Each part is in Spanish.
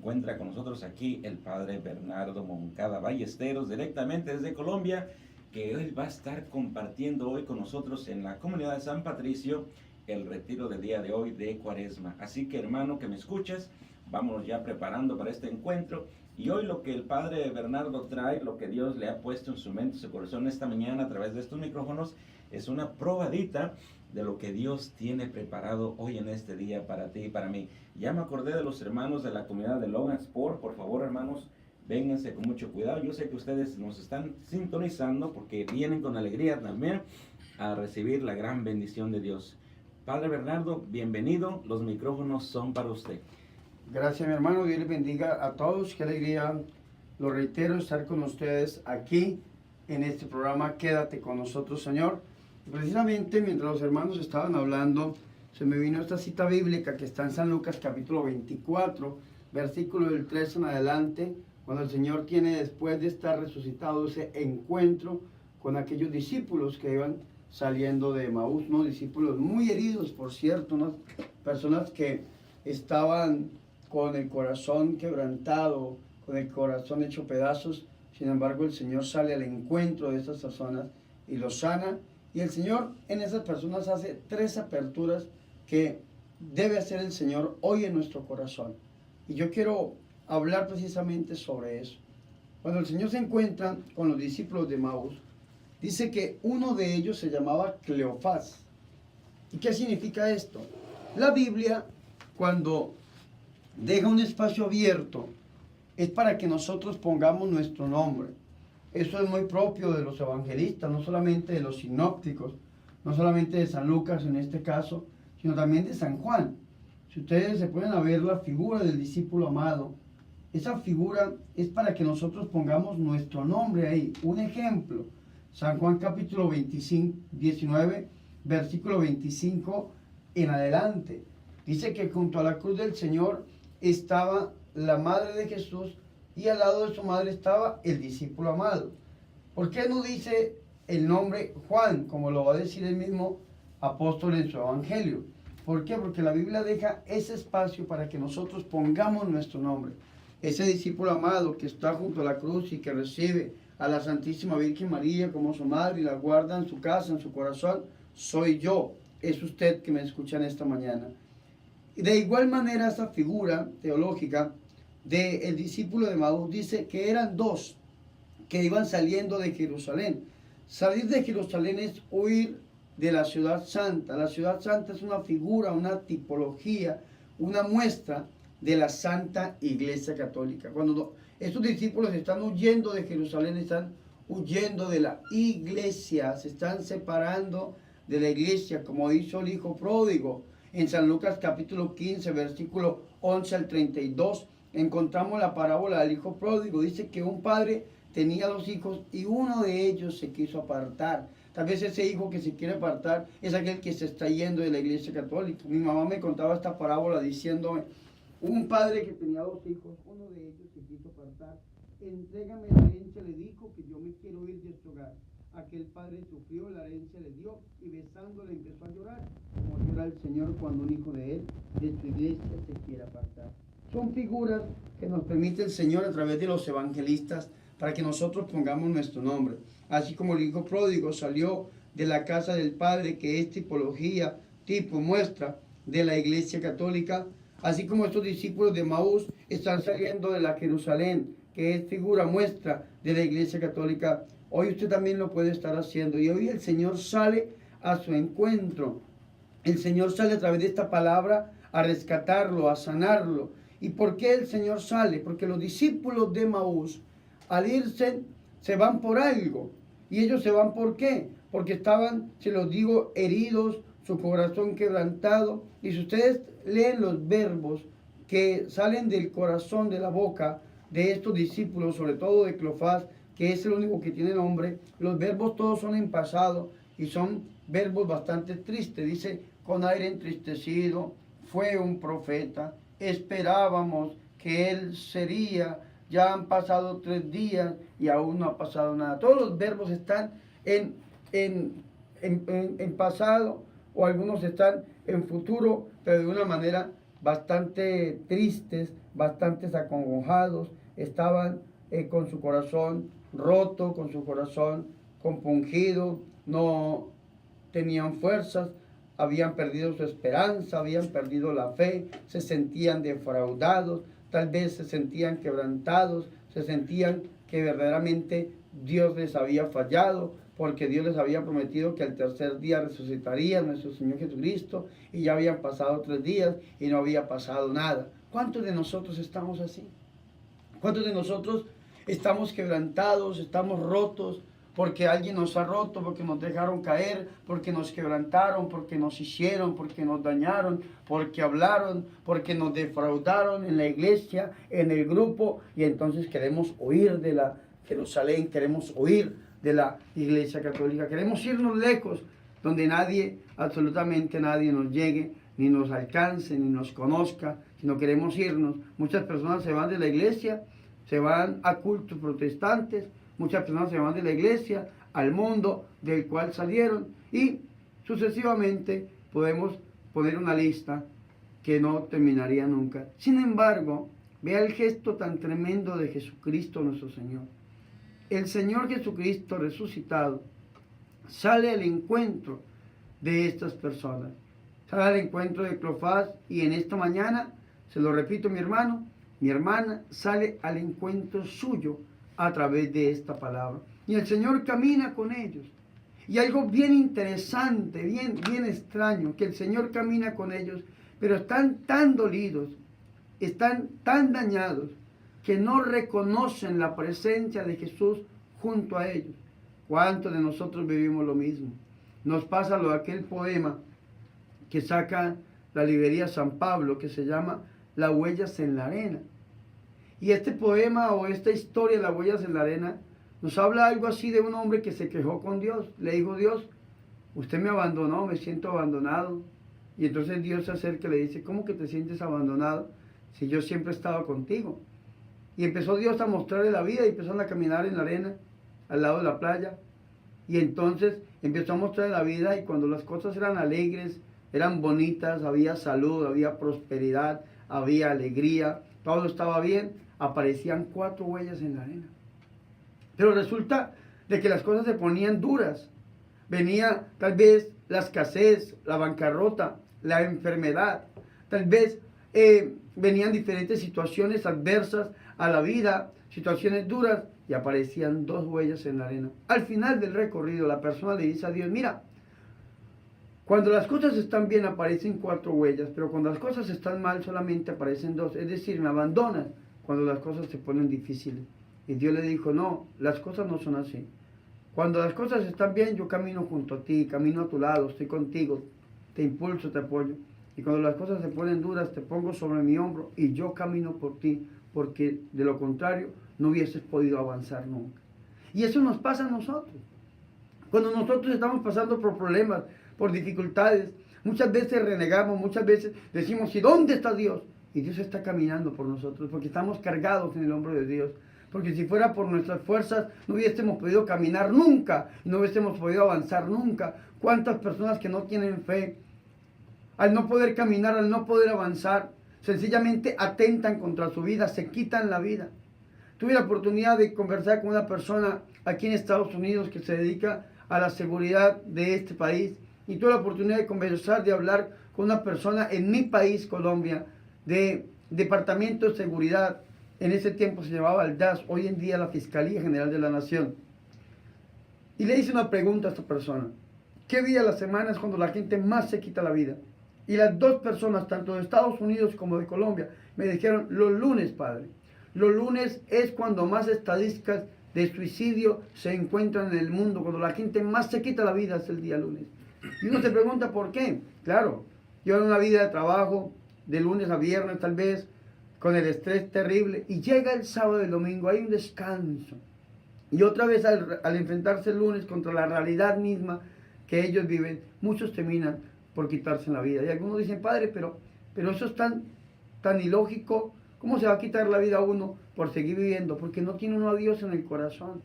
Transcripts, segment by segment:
encuentra con nosotros aquí el Padre Bernardo Moncada Ballesteros, directamente desde Colombia, que hoy va a estar compartiendo hoy con nosotros en la comunidad de San Patricio el retiro del día de hoy de Cuaresma. Así que, hermano que me escuchas, vámonos ya preparando para este encuentro. Y hoy lo que el Padre Bernardo trae, lo que Dios le ha puesto en su mente, en su corazón esta mañana a través de estos micrófonos, es una probadita de lo que Dios tiene preparado hoy en este día para ti y para mí. Ya me acordé de los hermanos de la comunidad de Logansport. Por favor, hermanos, vénganse con mucho cuidado. Yo sé que ustedes nos están sintonizando porque vienen con alegría también a recibir la gran bendición de Dios. Padre Bernardo, bienvenido. Los micrófonos son para usted. Gracias, mi hermano. Dios les bendiga a todos. Qué alegría, lo reitero, estar con ustedes aquí en este programa. Quédate con nosotros, Señor. Precisamente mientras los hermanos estaban hablando, se me vino esta cita bíblica que está en San Lucas capítulo 24, versículo del 3 en adelante, cuando el Señor tiene, después de estar resucitado, ese encuentro con aquellos discípulos que iban saliendo de Emaús, unos discípulos muy heridos, por cierto, unas personas que estaban con el corazón quebrantado, con el corazón hecho pedazos. Sin embargo, el Señor sale al encuentro de esas personas y los sana. Y el Señor en esas personas hace 3 aperturas que debe hacer el Señor hoy en nuestro corazón. Y yo quiero hablar precisamente sobre eso. Cuando el Señor se encuentra con los discípulos de Emaús, dice que uno de ellos se llamaba Cleofás. ¿Y qué significa esto? La Biblia, cuando deja un espacio abierto, es para que nosotros pongamos nuestro nombre. Eso es muy propio de los evangelistas, no solamente de los sinópticos, no solamente de San Lucas en este caso, sino también de San Juan. Si ustedes se pueden a ver la figura del discípulo amado, esa figura es para que nosotros pongamos nuestro nombre ahí. Un ejemplo, San Juan capítulo 19, versículo 25 en adelante. Dice que junto a la cruz del Señor estaba la madre de Jesús y al lado de su madre estaba el discípulo amado. ¿Por qué no dice el nombre Juan, como lo va a decir el mismo apóstol en su evangelio? ¿Por qué? Porque la Biblia deja ese espacio para que nosotros pongamos nuestro nombre. Ese discípulo amado que está junto a la cruz y que recibe a la Santísima Virgen María como su madre y la guarda en su casa, en su corazón, soy yo. Es usted que me escucha en esta mañana. Y de igual manera, esa figura teológica del discípulo de Emaús dice que eran 2 que iban saliendo de Jerusalén. Salir de Jerusalén es huir de la ciudad santa. La ciudad santa es una figura, una tipología, una muestra de la Santa Iglesia Católica. Cuando estos discípulos están huyendo de Jerusalén, están huyendo de la iglesia, se están separando de la iglesia, como hizo el hijo pródigo. En San Lucas capítulo 15, versículo 11 al 32, encontramos la parábola del hijo pródigo. Dice que un padre tenía 2 hijos y uno de ellos se quiso apartar. Tal vez ese hijo que se quiere apartar es aquel que se está yendo de la iglesia católica. Mi mamá me contaba esta parábola diciéndome, un padre que tenía 2 hijos, uno de ellos se quiso apartar. Entrégame la herencia, le dijo, que yo me quiero ir de este hogar. Aquel padre sufrió, la herencia le dio y besándole empezó a llorar, como llora el Señor cuando un hijo de él, de su iglesia, se quiere apartar. Son figuras que nos permite el Señor a través de los evangelistas para que nosotros pongamos nuestro nombre. Así como el hijo pródigo salió de la casa del Padre, que es tipología, tipo, muestra de la iglesia católica, así como estos discípulos de Emaús están saliendo de la Jerusalén, que es figura, muestra de la iglesia católica. Hoy usted también lo puede estar haciendo y hoy el Señor sale a su encuentro. El Señor sale a través de esta palabra a rescatarlo, a sanarlo. ¿Y por qué el Señor sale? Porque los discípulos de Emaús, al irse, se van por algo. ¿Y ellos se van por qué? Porque estaban, se los digo, heridos, su corazón quebrantado. Y si ustedes leen los verbos que salen del corazón, de la boca de estos discípulos, sobre todo de Cleofás, que es el único que tiene nombre, los verbos todos son en pasado y son verbos bastante tristes. Dice, con aire entristecido, fue un profeta, esperábamos que él sería, ya han pasado 3 días y aún no ha pasado nada. Todos los verbos están en pasado o algunos están en futuro, pero de una manera bastante tristes, bastantes acongojados, estaban con su corazón roto, con su corazón compungido, no tenían fuerzas, habían perdido su esperanza, habían perdido la fe, se sentían defraudados, tal vez se sentían quebrantados, se sentían que verdaderamente Dios les había fallado, porque Dios les había prometido que al tercer día resucitaría nuestro Señor Jesucristo, y ya habían pasado 3 días y no había pasado nada. ¿Cuántos de nosotros estamos así? ¿Cuántos de nosotros estamos quebrantados, estamos rotos, porque alguien nos ha roto, porque nos dejaron caer, porque nos quebrantaron, porque nos hicieron, porque nos dañaron, porque hablaron, porque nos defraudaron en la iglesia, en el grupo, y entonces queremos huir de la Jerusalén, queremos huir de la iglesia católica, queremos irnos lejos, donde nadie, absolutamente nadie nos llegue, ni nos alcance, ni nos conozca, sino queremos irnos. Muchas personas se van de la iglesia, se van a cultos protestantes, muchas personas se van de la iglesia al mundo del cual salieron, y sucesivamente podemos poner una lista que no terminaría nunca. Sin embargo, vea el gesto tan tremendo de Jesucristo nuestro Señor. El Señor Jesucristo resucitado sale al encuentro de estas personas, sale al encuentro de Cleofás, y en esta mañana, se lo repito, mi hermano, mi hermana, sale al encuentro suyo a través de esta palabra. Y el Señor camina con ellos. Y algo bien interesante, bien extraño, que el Señor camina con ellos, pero están tan dolidos, están tan dañados, que no reconocen la presencia de Jesús junto a ellos. ¿Cuántos de nosotros vivimos lo mismo? Nos pasa lo de aquel poema que saca la librería San Pablo, que se llama Las huellas en la arena. Y este poema o esta historia, Las huellas en la arena, nos habla algo así de un hombre que se quejó con Dios. Le dijo: Dios, usted me abandonó, me siento abandonado. Y entonces Dios se acerca y le dice: ¿cómo que te sientes abandonado si yo siempre he estado contigo? Y empezó Dios a mostrarle la vida, y empezaron a caminar en la arena, al lado de la playa. Y entonces empezó a mostrarle la vida, y cuando las cosas eran alegres, eran bonitas, había salud, había prosperidad, había alegría, todo estaba bien, aparecían 4 huellas en la arena. Pero resulta de que las cosas se ponían duras. Venía tal vez la escasez, la bancarrota, la enfermedad, tal vez venían diferentes situaciones adversas a la vida, situaciones duras, y aparecían 2 huellas en la arena. Al final del recorrido, la persona le dice a Dios: mira, cuando las cosas están bien aparecen 4 huellas, pero cuando las cosas están mal solamente aparecen 2. Es decir, me abandonas cuando las cosas se ponen difíciles. Y Dios le dijo: no, las cosas no son así. Cuando las cosas están bien, yo camino junto a ti, camino a tu lado, estoy contigo, te impulso, te apoyo. Y cuando las cosas se ponen duras, te pongo sobre mi hombro y yo camino por ti, porque de lo contrario no hubieses podido avanzar nunca. Y eso nos pasa a nosotros. Cuando nosotros estamos pasando por problemas, por dificultades, muchas veces renegamos, muchas veces decimos: ¿y dónde está Dios? Y Dios está caminando por nosotros, porque estamos cargados en el hombro de Dios. Porque si fuera por nuestras fuerzas, no hubiésemos podido caminar nunca, no hubiésemos podido avanzar nunca. ¿Cuántas personas que no tienen fe, al no poder caminar, al no poder avanzar, sencillamente atentan contra su vida, se quitan la vida? Tuve la oportunidad de conversar con una persona aquí en Estados Unidos que se dedica a la seguridad de este país, y tuve la oportunidad de conversar, de hablar con una persona en mi país, Colombia, de Departamento de Seguridad. En ese tiempo se llamaba el DAS, hoy en día la Fiscalía General de la Nación. Y le hice una pregunta a esta persona: ¿qué día de la semana es cuando la gente más se quita la vida? Y las 2 personas, tanto de Estados Unidos como de Colombia, me dijeron: los lunes, padre. Los lunes es cuando más estadísticas de suicidio se encuentran en el mundo, cuando la gente más se quita la vida es el día lunes. Y uno se pregunta por qué. Claro, llevan una vida de trabajo, de lunes a viernes tal vez, con el estrés terrible, y llega el sábado y el domingo, hay un descanso. Y otra vez al enfrentarse el lunes contra la realidad misma que ellos viven, muchos terminan por quitarse la vida. Y algunos dicen: padre, pero eso es tan ilógico. ¿Cómo se va a quitar la vida a uno por seguir viviendo? Porque no tiene uno a Dios en el corazón.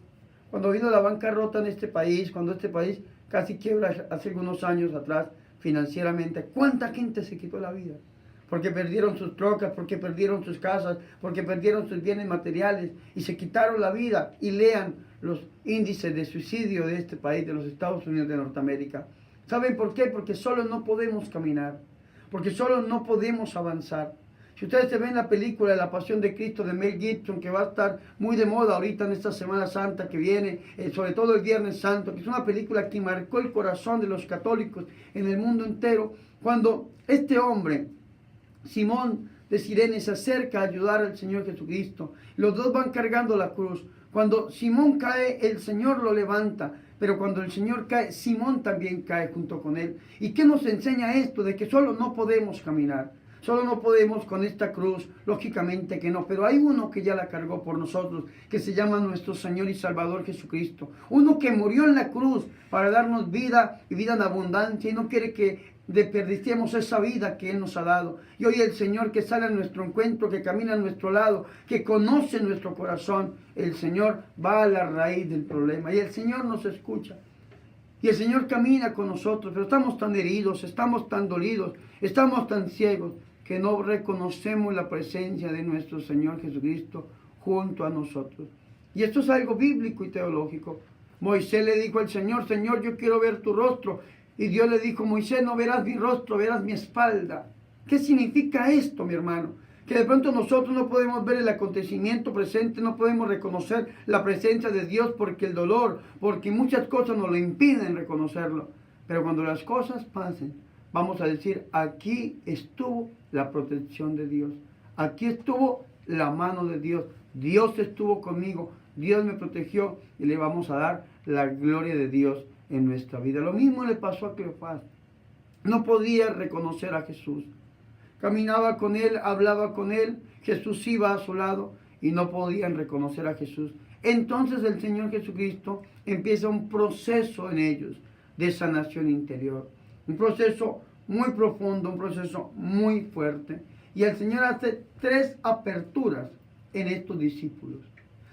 Cuando vino la bancarrota en este país, cuando este país casi quiebra hace algunos años atrás financieramente, ¿cuánta gente se quitó la vida? porque perdieron sus trocas, porque perdieron sus casas, porque perdieron sus bienes materiales y se quitaron la vida. Y lean los índices de suicidio de este país, de los Estados Unidos de Norteamérica. ¿Saben por qué? Porque solo no podemos caminar, porque solo no podemos avanzar. Si ustedes se ven la película La Pasión de Cristo de Mel Gibson, que va a estar muy de moda ahorita en esta Semana Santa que viene, sobre todo el Viernes Santo, que es una película que marcó el corazón de los católicos en el mundo entero, cuando este hombre, Simón de Cirene, se acerca a ayudar al Señor Jesucristo. Los dos van cargando la cruz. Cuando Simón cae, el Señor lo levanta. Pero cuando el Señor cae, Simón también cae junto con él. ¿Y qué nos enseña esto? De que solo no podemos caminar. Solo no podemos con esta cruz, lógicamente que no, pero hay uno que ya la cargó por nosotros, que se llama nuestro Señor y Salvador Jesucristo. Uno que murió en la cruz para darnos vida y vida en abundancia y no quiere que desperdiciemos esa vida que Él nos ha dado. Y hoy el Señor que sale a nuestro encuentro, que camina a nuestro lado, que conoce nuestro corazón, el Señor va a la raíz del problema y el Señor nos escucha. Y el Señor camina con nosotros, pero estamos tan heridos, estamos tan dolidos, estamos tan ciegos, que no reconocemos la presencia de nuestro Señor Jesucristo junto a nosotros. Y esto es algo bíblico y teológico. Moisés le dijo al Señor, Señor, yo quiero ver tu rostro. Y Dios le dijo, Moisés, no verás mi rostro, verás mi espalda. ¿Qué significa esto, mi hermano? Que de pronto nosotros no podemos ver el acontecimiento presente, no podemos reconocer la presencia de Dios porque el dolor, porque muchas cosas nos lo impiden reconocerlo. Pero cuando las cosas pasen, vamos a decir, aquí estuvo la protección de Dios. Aquí estuvo la mano de Dios. Dios estuvo conmigo. Dios me protegió y le vamos a dar la gloria de Dios en nuestra vida. Lo mismo le pasó a Cleofás. No podía reconocer a Jesús. Caminaba con él, hablaba con él. Jesús iba a su lado y no podían reconocer a Jesús. Entonces el Señor Jesucristo empieza un proceso en ellos de sanación interior. Un proceso muy profundo, un proceso muy fuerte. Y el Señor hace 3 aperturas en estos discípulos.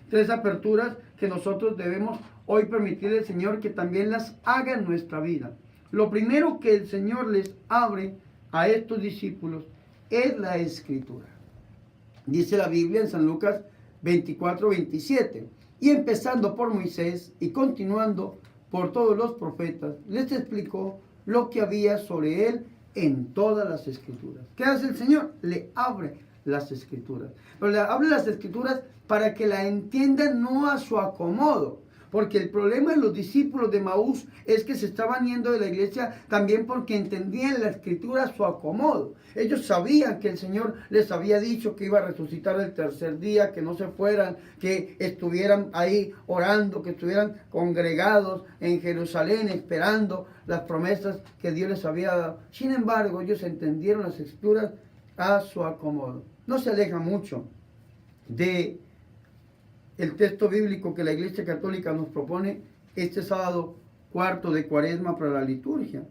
3 aperturas que nosotros debemos hoy permitirle al Señor que también las haga en nuestra vida. Lo primero que el Señor les abre a estos discípulos es la Escritura. Dice la Biblia en San Lucas 24:27. Y empezando por Moisés y continuando por todos los profetas, les explicó lo que había sobre él en todas las Escrituras. ¿Qué hace el Señor? Le abre las Escrituras. Pero le abre las Escrituras para que la entiendan no a su acomodo. Porque el problema de los discípulos de Maús es que se estaban yendo de la iglesia también porque entendían la Escritura a su acomodo. Ellos sabían que el Señor les había dicho que iba a resucitar el tercer día, que no se fueran, que estuvieran ahí orando, que estuvieran congregados en Jerusalén esperando las promesas que Dios les había dado. Sin embargo, ellos entendieron las Escrituras a su acomodo. No se aleja mucho de el texto bíblico que la Iglesia Católica nos propone este sábado cuarto de Cuaresma para la liturgia.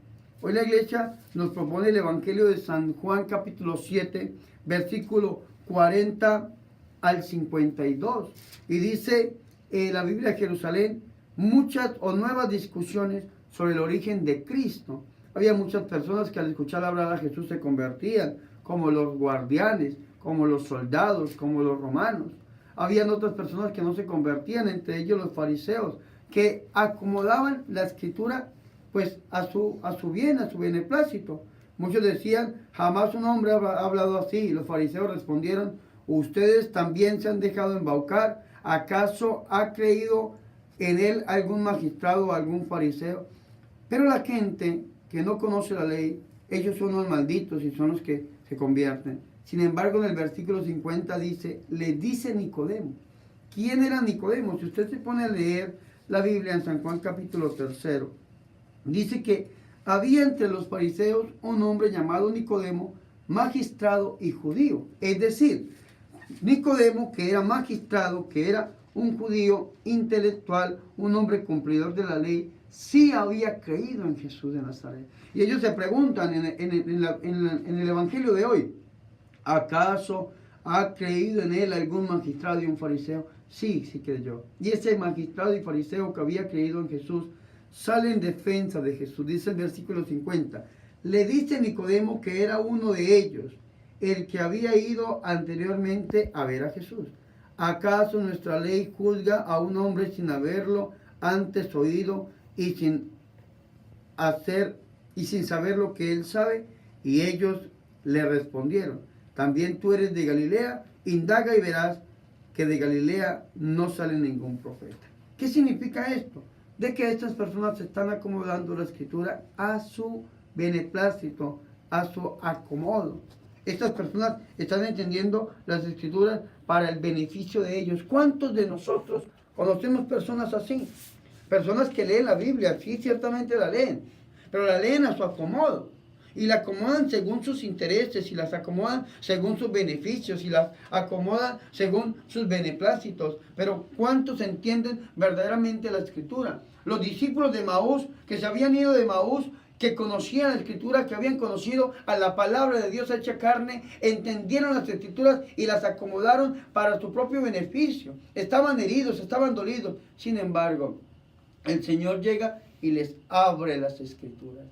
Hoy la Iglesia nos propone el Evangelio de San Juan capítulo 7, versículo 40 al 52. Y dice la Biblia de Jerusalén, muchas o nuevas discusiones sobre el origen de Cristo. Había muchas personas que al escuchar hablar a Jesús se convertían, como los guardianes, como los soldados, como los romanos. Habían otras personas que no se convertían, entre ellos los fariseos, que acomodaban la Escritura pues a su bien, a su beneplácito. Muchos decían, jamás un hombre ha hablado así. Y los fariseos respondieron, ustedes también se han dejado embaucar. ¿Acaso ha creído en él algún magistrado o algún fariseo? Pero la gente que no conoce la ley, ellos son los malditos y son los que se convierten. Sin embargo, en el versículo 50 dice, le dice Nicodemo. ¿Quién era Nicodemo? Si usted se pone a leer la Biblia en San Juan capítulo 3, dice que había entre los fariseos un hombre llamado Nicodemo, magistrado y judío. Es decir, Nicodemo, que era magistrado, que era un judío intelectual, un hombre cumplidor de la ley, sí había creído en Jesús de Nazaret. Y ellos se preguntan en el Evangelio de hoy, ¿acaso ha creído en él algún magistrado y un fariseo? Sí, sí creyó. Y ese magistrado y fariseo que había creído en Jesús sale en defensa de Jesús. Dice el versículo 50. Le dice Nicodemo que era uno de ellos el que había ido anteriormente a ver a Jesús. ¿Acaso nuestra ley juzga a un hombre sin haberlo antes oído y sin saber lo que él sabe? Y ellos le respondieron: ¿también tú eres de Galilea? Indaga y verás que de Galilea no sale ningún profeta. ¿Qué significa esto? De que estas personas se están acomodando la escritura a su beneplácito, a su acomodo. Estas personas están entendiendo las escrituras para el beneficio de ellos. ¿Cuántos de nosotros conocemos personas así? Personas que leen la Biblia, sí, ciertamente la leen, pero la leen a su acomodo. Y la acomodan según sus intereses, y las acomodan según sus beneficios, y las acomodan según sus beneplácitos. Pero ¿cuántos entienden verdaderamente la escritura? Los discípulos de Maús, que se habían ido de Maús, que conocían la escritura, que habían conocido a la palabra de Dios hecha carne, entendieron las escrituras y las acomodaron para su propio beneficio. Estaban heridos, estaban dolidos. Sin embargo, el Señor llega y les abre las escrituras.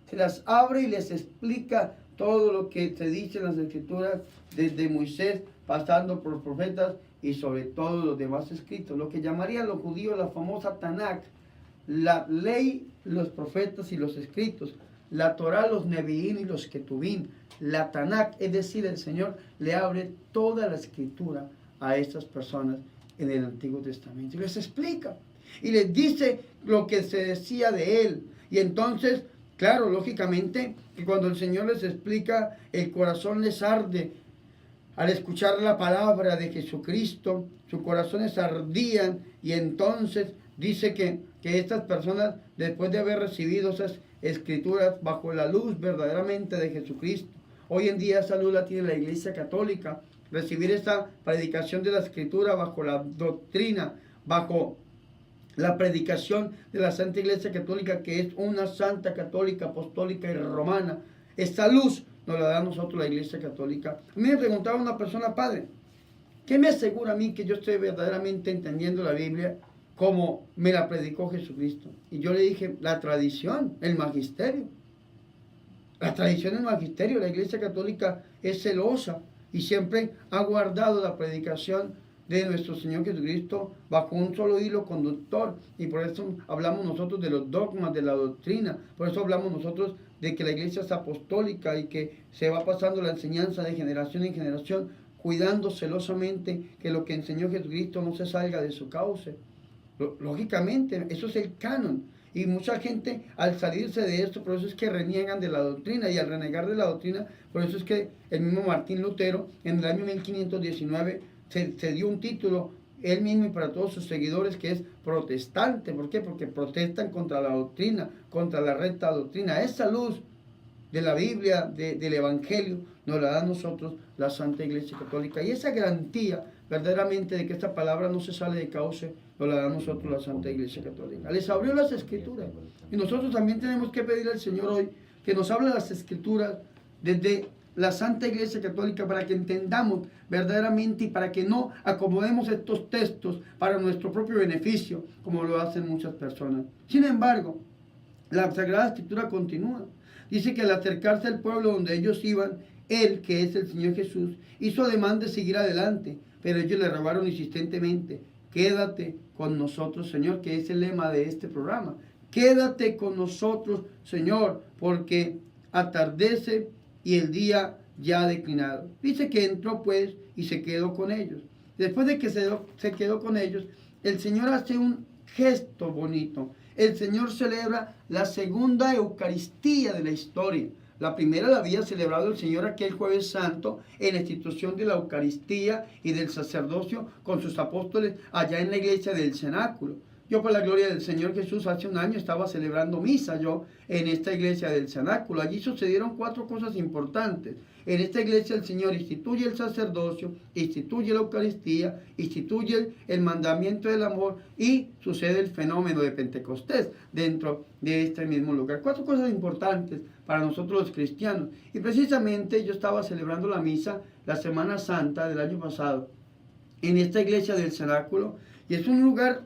Se las abre y les explica todo lo que se dice en las escrituras, desde Moisés, pasando por los profetas y sobre todo los demás escritos. Lo que llamarían los judíos la famosa Tanakh, la ley, los profetas y los escritos, la Torah, los Neviín y los Ketubín, la Tanakh, es decir, el Señor le abre toda la escritura a estas personas en el Antiguo Testamento. Y les explica y les dice lo que se decía de él. Y entonces, claro, lógicamente, que cuando el Señor les explica, el corazón les arde. Al escuchar la palabra de Jesucristo, sus corazones ardían, y entonces dice que estas personas, después de haber recibido esas escrituras bajo la luz verdaderamente de Jesucristo, hoy en día esa luz la tiene la Iglesia Católica, recibir esta predicación de la escritura bajo la doctrina, bajo la predicación de la Santa Iglesia Católica, que es una santa católica, apostólica y romana. Esta luz nos la da a nosotros la Iglesia Católica. A mí me preguntaba una persona: padre, ¿qué me asegura a mí que yo estoy verdaderamente entendiendo la Biblia como me la predicó Jesucristo? Y yo le dije: la tradición, el magisterio. La tradición, el magisterio. La Iglesia Católica es celosa y siempre ha guardado la predicación de nuestro Señor Jesucristo bajo un solo hilo conductor, y por eso hablamos nosotros de los dogmas, de la doctrina. Por eso hablamos nosotros de que la iglesia es apostólica y que se va pasando la enseñanza de generación en generación, cuidando celosamente que lo que enseñó Jesucristo no se salga de su cauce. Lógicamente, eso es el canon. Y mucha gente, al salirse de esto, por eso es que reniegan de la doctrina, y al renegar de la doctrina, por eso es que el mismo Martín Lutero, en el año 1519, se dio un título, él mismo y para todos sus seguidores, que es protestante. ¿Por qué? Porque protestan contra la doctrina, contra la recta doctrina. Esa luz de la Biblia, del Evangelio, nos la da a nosotros la Santa Iglesia Católica. Y esa garantía, verdaderamente, de que esta palabra no se sale de cauce, nos la da a nosotros la Santa Iglesia Católica. Les abrió las Escrituras. Y nosotros también tenemos que pedirle al Señor hoy que nos hable las Escrituras desde la Santa Iglesia Católica, para que entendamos verdaderamente y para que no acomodemos estos textos para nuestro propio beneficio, como lo hacen muchas personas. Sin embargo, la Sagrada Escritura continúa. Dice que al acercarse al pueblo donde ellos iban, Él, que es el Señor Jesús, hizo ademán de seguir adelante, pero ellos le rogaron insistentemente: quédate con nosotros, Señor, que es el lema de este programa. Quédate con nosotros, Señor, porque atardece y el día ya ha declinado. Dice que entró pues y se quedó con ellos. Después de que se quedó con ellos, el Señor hace un gesto bonito. El Señor celebra la segunda Eucaristía de la historia. La primera la había celebrado el Señor aquel Jueves Santo en la institución de la Eucaristía y del sacerdocio con sus apóstoles allá en la iglesia del cenáculo. Yo, por la gloria del Señor Jesús, hace un año estaba celebrando misa yo en esta iglesia del cenáculo. Allí sucedieron 4 cosas importantes. En esta iglesia el Señor instituye el sacerdocio, instituye la Eucaristía, instituye el mandamiento del amor, y sucede el fenómeno de Pentecostés dentro de este mismo lugar. 4 cosas importantes para nosotros los cristianos. Y precisamente yo estaba celebrando la misa la Semana Santa del año pasado en esta iglesia del cenáculo, y es un lugar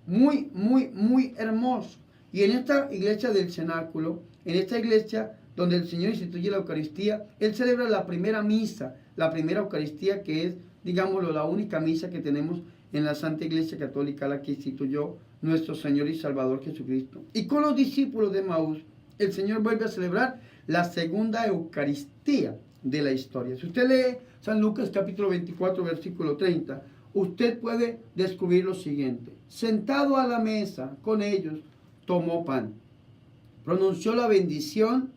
muy hermoso. Y en esta iglesia del cenáculo, en esta iglesia donde el Señor instituye la Eucaristía, Él celebra la primera misa, la primera Eucaristía que es, digámoslo, la única misa que tenemos en la Santa Iglesia Católica, la que instituyó nuestro Señor y Salvador Jesucristo. Y con los discípulos de Emaús, el Señor vuelve a celebrar la segunda Eucaristía de la historia. Si usted lee San Lucas capítulo 24, versículo 30, usted puede descubrir lo siguiente. Sentado a la mesa con ellos, tomó pan, pronunció la bendición,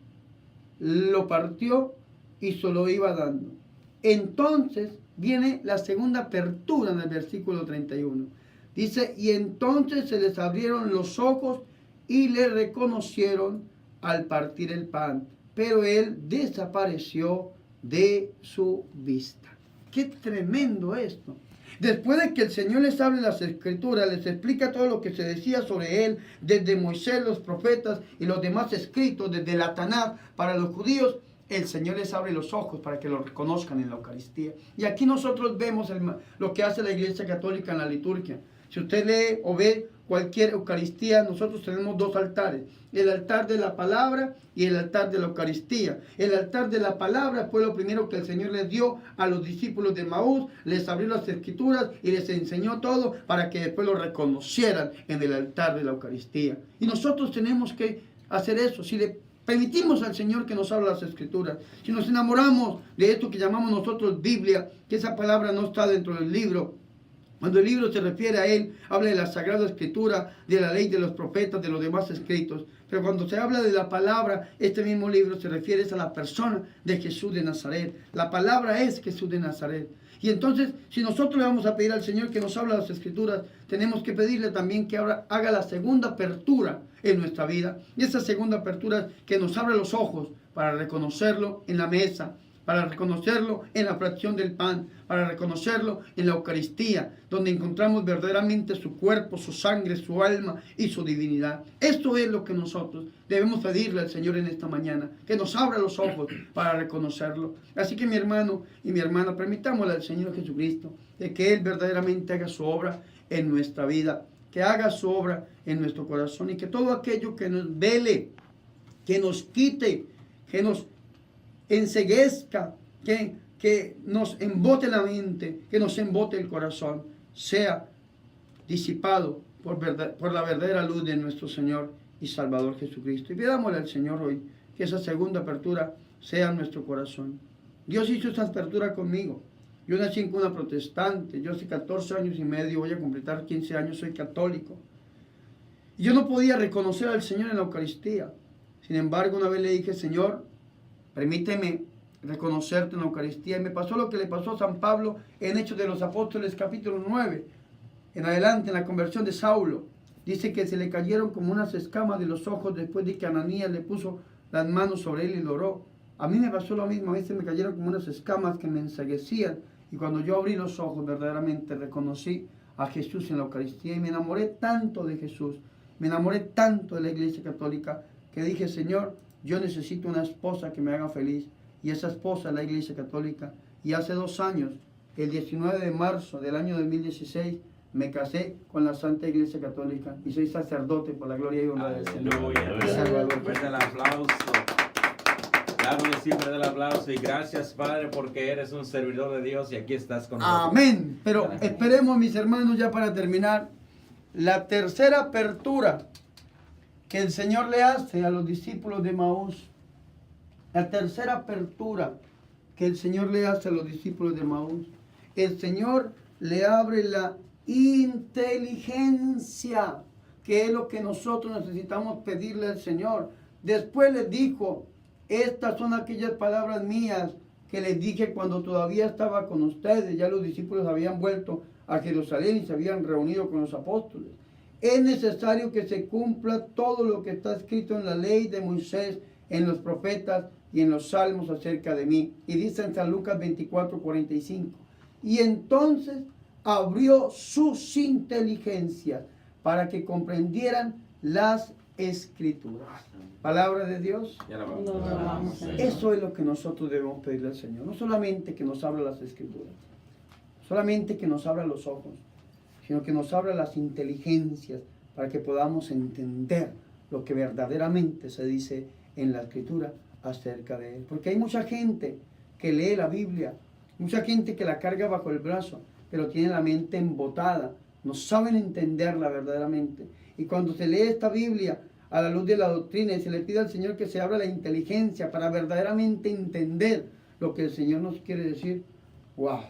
lo partió y se lo iba dando. Entonces viene la segunda apertura en el versículo 31. Dice, y entonces se les abrieron los ojos y le reconocieron al partir el pan, pero él desapareció de su vista. ¡Qué tremendo esto! Después de que el Señor les hable las Escrituras, les explica todo lo que se decía sobre Él, desde Moisés, los profetas y los demás escritos, desde la Tanaj para los judíos, el Señor les abre los ojos para que lo reconozcan en la Eucaristía. Y aquí nosotros vemos lo que hace la Iglesia Católica en la liturgia. Si usted lee o ve cualquier Eucaristía, nosotros tenemos dos altares, el altar de la palabra y el altar de la Eucaristía. El altar de la palabra fue lo primero que el Señor les dio a los discípulos de Emaús, les abrió las Escrituras y les enseñó todo para que después lo reconocieran en el altar de la Eucaristía. Y nosotros tenemos que hacer eso. Si le permitimos al Señor que nos hable las Escrituras, si nos enamoramos de esto que llamamos nosotros Biblia, que esa palabra no está dentro del libro. Cuando el libro se refiere a él, habla de la Sagrada Escritura, de la ley de los profetas, de los demás escritos. Pero cuando se habla de la palabra, este mismo libro se refiere a la persona de Jesús de Nazaret. La palabra es Jesús de Nazaret. Y entonces, si nosotros le vamos a pedir al Señor que nos hable las Escrituras, tenemos que pedirle también que ahora haga la segunda apertura en nuestra vida. Y esa segunda apertura es que nos abra los ojos para reconocerlo en la mesa, para reconocerlo en la fracción del pan, para reconocerlo en la Eucaristía, donde encontramos verdaderamente su cuerpo, su sangre, su alma y su divinidad. Esto es lo que nosotros debemos pedirle al Señor en esta mañana, que nos abra los ojos para reconocerlo. Así que mi hermano y mi hermana, permitámosle al Señor Jesucristo de que Él verdaderamente haga su obra en nuestra vida, que haga su obra en nuestro corazón y que todo aquello que nos vele, que nos quite, que nos enceguezca, que nos embote la mente, que nos embote el corazón, sea disipado por la verdadera luz de nuestro Señor y Salvador Jesucristo. Y pidámosle al Señor hoy que esa segunda apertura sea en nuestro corazón. Dios hizo esa apertura conmigo. Yo nací en cuna protestante, yo hace 14 años y medio, voy a completar 15 años, soy católico. Y yo no podía reconocer al Señor en la Eucaristía. Sin embargo, una vez le dije, Señor, permíteme reconocerte en la Eucaristía. Y me pasó lo que le pasó a San Pablo en Hechos de los Apóstoles capítulo 9. En adelante, en la conversión de Saulo. Dice que se le cayeron como unas escamas de los ojos después de que Ananías le puso las manos sobre él y lo oró. A mí me pasó lo mismo. A veces me cayeron como unas escamas que me enceguecían. Y cuando yo abrí los ojos, verdaderamente reconocí a Jesús en la Eucaristía. Y me enamoré tanto de Jesús. Me enamoré tanto de la Iglesia Católica que dije, Señor, yo necesito una esposa que me haga feliz. Y esa esposa es la Iglesia Católica. Y hace 2 años, el 19 de marzo del año 2016, me casé con la Santa Iglesia Católica y soy sacerdote por la gloria y honra del Señor. Aleluya. Fuerte el aplauso. Claro que sí, fuerte el aplauso. Y gracias, Padre, porque eres un servidor de Dios y aquí estás con nosotros. Amén. Pero esperemos, mis hermanos, ya para terminar, la tercera apertura que el Señor le hace a los discípulos de Emaús. La tercera apertura que el Señor le hace a los discípulos de Emaús. El Señor le abre la inteligencia, que es lo que nosotros necesitamos pedirle al Señor. Después les dijo, estas son aquellas palabras mías que les dije cuando todavía estaba con ustedes. Ya los discípulos habían vuelto a Jerusalén y se habían reunido con los apóstoles. Es necesario que se cumpla todo lo que está escrito en la ley de Moisés, en los profetas y en los salmos acerca de mí. Y dice en San Lucas 24:45. Y entonces abrió sus inteligencias para que comprendieran las Escrituras. Palabra de Dios. Eso es lo que nosotros debemos pedirle al Señor. No solamente que nos abra las Escrituras, solamente que nos abra los ojos, sino que nos abra las inteligencias para que podamos entender lo que verdaderamente se dice en la Escritura acerca de Él. Porque hay mucha gente que lee la Biblia, mucha gente que la carga bajo el brazo, pero tiene la mente embotada, no saben entenderla verdaderamente. Y cuando se lee esta Biblia a la luz de la doctrina y se le pide al Señor que se abra la inteligencia para verdaderamente entender lo que el Señor nos quiere decir, wow,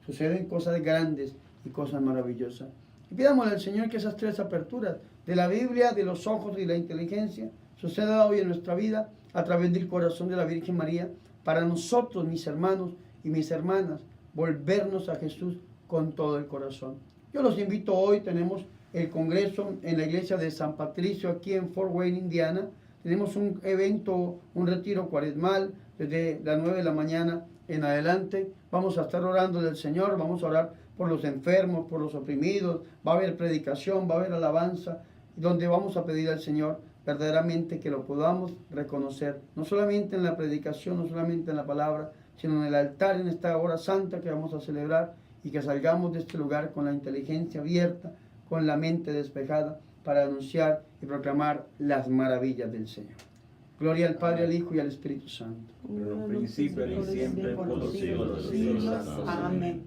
suceden cosas grandes y cosas maravillosas. Y pidámosle al Señor que esas tres aperturas de la Biblia, de los ojos y la inteligencia suceda hoy en nuestra vida a través del corazón de la Virgen María, para nosotros, mis hermanos y mis hermanas, volvernos a Jesús con todo el corazón. Yo los invito hoy, tenemos el congreso en la iglesia de San Patricio aquí en Fort Wayne, Indiana. Tenemos un evento, un retiro cuaresmal desde las 9 de la mañana en adelante. Vamos a estar orando del Señor, vamos a orar por los enfermos, por los oprimidos, va a haber predicación, va a haber alabanza, donde vamos a pedir al Señor verdaderamente que lo podamos reconocer, no solamente en la predicación, no solamente en la palabra, sino en el altar, en esta hora santa que vamos a celebrar, y que salgamos de este lugar con la inteligencia abierta, con la mente despejada, para anunciar y proclamar las maravillas del Señor. Gloria al Padre, al Hijo y al Espíritu Santo. En el principio y siempre, por los siglos de los siglos. Amén.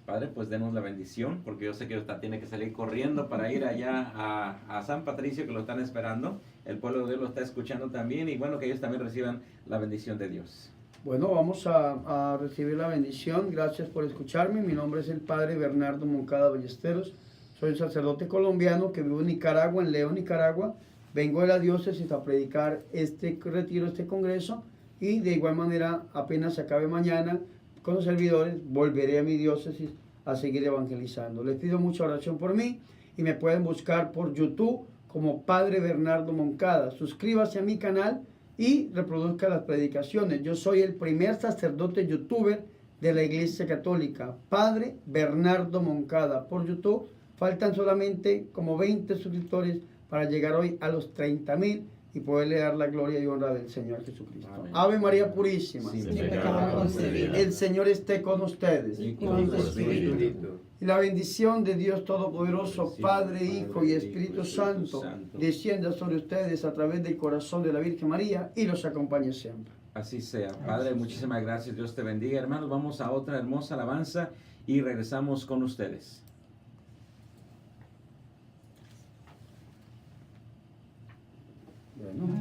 Padre, pues denos la bendición, porque yo sé que usted tiene que salir corriendo para ir allá a San Patricio, que lo están esperando. El pueblo de Dios lo está escuchando también, y bueno, que ellos también reciban la bendición de Dios. Bueno, vamos a recibir la bendición. Gracias por escucharme. Mi nombre es el Padre Bernardo Moncada Ballesteros. Soy un sacerdote colombiano que vivo en Nicaragua, en León, Nicaragua. Vengo de la diócesis a predicar este retiro, este congreso, y de igual manera, apenas se acabe mañana, con los servidores, volveré a mi diócesis a seguir evangelizando. Les pido mucha oración por mí, y me pueden buscar por YouTube como Padre Bernardo Moncada. Suscríbase a mi canal y reproduzca las predicaciones. Yo soy el primer sacerdote youtuber de la Iglesia Católica, Padre Bernardo Moncada, por YouTube. Faltan solamente como 20 suscriptores para llegar hoy a los 30,000 y poderle dar la gloria y honra del Señor Jesucristo. Amén. Ave María Purísima. Sí, El Señor esté con ustedes. Y con tu espíritu. Y la bendición de Dios Todopoderoso, Sí, Padre, Padre, Hijo y Hijo, Espíritu Espíritu Santo, Santo, descienda sobre ustedes a través del corazón de la Virgen María y los acompañe siempre. Así sea. Padre, muchísimas gracias. Dios te bendiga. Hermanos, vamos a otra hermosa alabanza y regresamos con ustedes. Bueno.